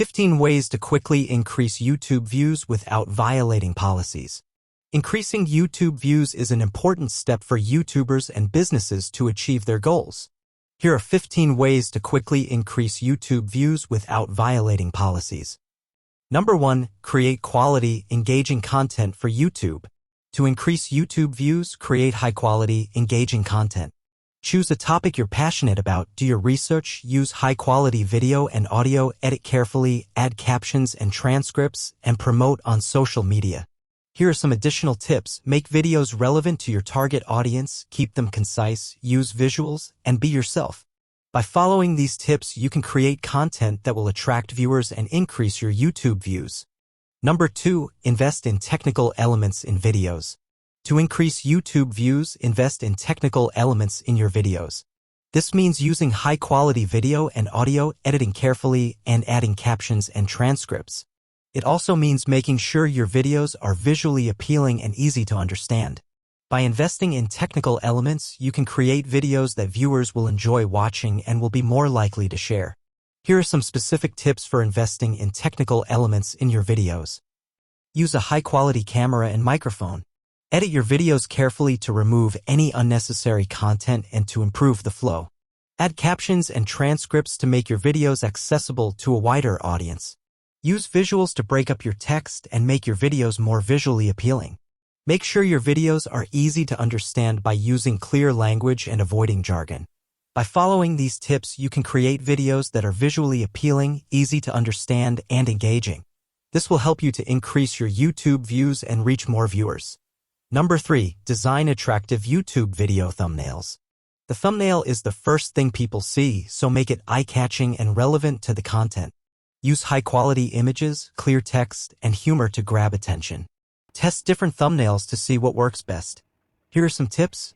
15 ways to quickly increase YouTube views without violating policies. Increasing YouTube views is an important step for YouTubers and businesses to achieve their goals. Here are 15 ways to quickly increase YouTube views without violating policies. Number 1. Create quality, engaging content for YouTube. To increase YouTube views, create high-quality, engaging content. Choose a topic you're passionate about, do your research, use high-quality video and audio, edit carefully, add captions and transcripts, and promote on social media. Here are some additional tips. Make videos relevant to your target audience, keep them concise, use visuals, and be yourself. By following these tips, you can create content that will attract viewers and increase your YouTube views. Number 2. Invest in technical elements in videos. To increase YouTube views, invest in technical elements in your videos. This means using high-quality video and audio, editing carefully, and adding captions and transcripts. It also means making sure your videos are visually appealing and easy to understand. By investing in technical elements, you can create videos that viewers will enjoy watching and will be more likely to share. Here are some specific tips for investing in technical elements in your videos. Use a high-quality camera and microphone. Edit your videos carefully to remove any unnecessary content and to improve the flow. Add captions and transcripts to make your videos accessible to a wider audience. Use visuals to break up your text and make your videos more visually appealing. Make sure your videos are easy to understand by using clear language and avoiding jargon. By following these tips, you can create videos that are visually appealing, easy to understand, and engaging. This will help you to increase your YouTube views and reach more viewers. Number 3. Design attractive YouTube video thumbnails. The thumbnail is the first thing people see, so make it eye-catching and relevant to the content. Use high-quality images, clear text, and humor to grab attention. Test different thumbnails to see what works best. Here are some tips.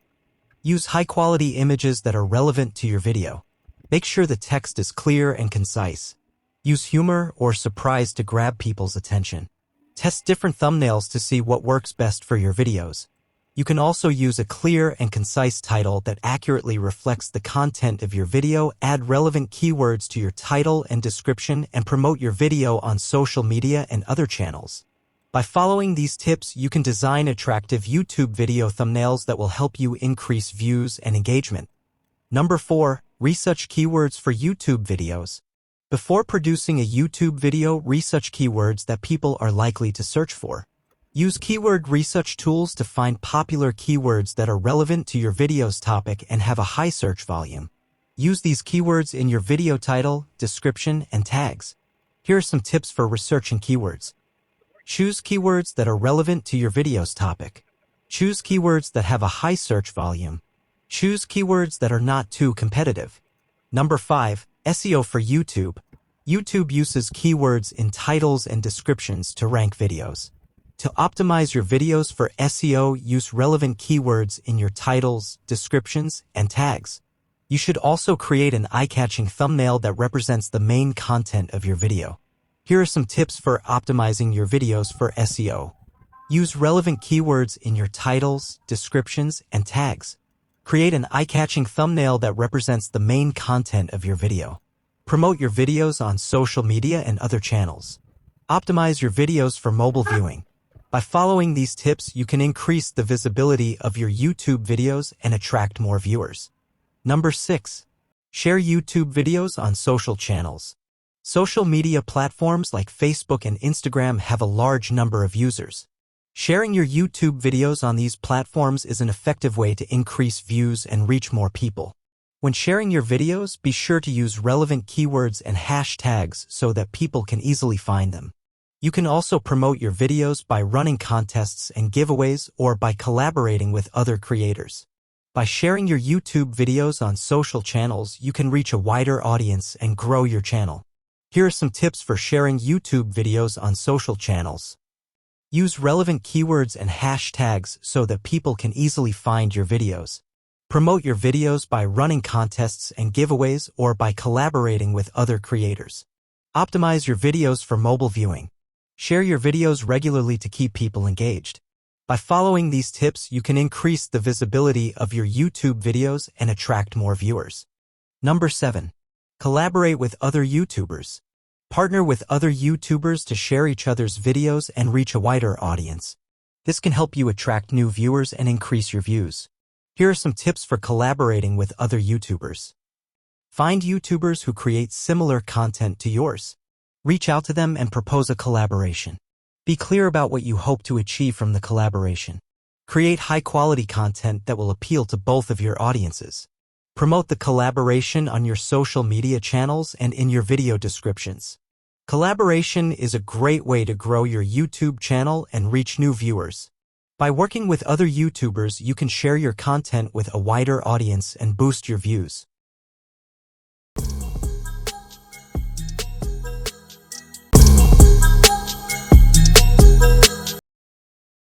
Use high-quality images that are relevant to your video. Make sure the text is clear and concise. Use humor or surprise to grab people's attention. Test different thumbnails to see what works best for your videos. You can also use a clear and concise title that accurately reflects the content of your video, add relevant keywords to your title and description, and promote your video on social media and other channels. By following these tips, you can design attractive YouTube video thumbnails that will help you increase views and engagement. Number 4. Research keywords for YouTube videos. Before producing a YouTube video, research keywords that people are likely to search for. Use keyword research tools to find popular keywords that are relevant to your video's topic and have a high search volume. Use these keywords in your video title, description, and tags. Here are some tips for researching keywords. Choose keywords that are relevant to your video's topic. Choose keywords that have a high search volume. Choose keywords that are not too competitive. Number 5. SEO for YouTube. YouTube uses keywords in titles and descriptions to rank videos. To optimize your videos for SEO, use relevant keywords in your titles, descriptions, and tags. You should also create an eye-catching thumbnail that represents the main content of your video. Here are some tips for optimizing your videos for SEO. Use relevant keywords in your titles, descriptions, and tags. Create an eye-catching thumbnail that represents the main content of your video. Promote your videos on social media and other channels. Optimize your videos for mobile viewing. By following these tips, you can increase the visibility of your YouTube videos and attract more viewers. Number 6. Share YouTube videos on social channels. Social media platforms like Facebook and Instagram have a large number of users. Sharing your YouTube videos on these platforms is an effective way to increase views and reach more people. When sharing your videos, be sure to use relevant keywords and hashtags so that people can easily find them. You can also promote your videos by running contests and giveaways or by collaborating with other creators. By sharing your YouTube videos on social channels, you can reach a wider audience and grow your channel. Here are some tips for sharing YouTube videos on social channels. Use relevant keywords and hashtags so that people can easily find your videos. Promote your videos by running contests and giveaways or by collaborating with other creators. Optimize your videos for mobile viewing. Share your videos regularly to keep people engaged. By following these tips, you can increase the visibility of your YouTube videos and attract more viewers. Number 7. Collaborate with other YouTubers. Partner with other YouTubers to share each other's videos and reach a wider audience. This can help you attract new viewers and increase your views. Here are some tips for collaborating with other YouTubers. Find YouTubers who create similar content to yours. Reach out to them and propose a collaboration. Be clear about what you hope to achieve from the collaboration. Create high-quality content that will appeal to both of your audiences. Promote the collaboration on your social media channels and in your video descriptions. Collaboration is a great way to grow your YouTube channel and reach new viewers. By working with other YouTubers, you can share your content with a wider audience and boost your views.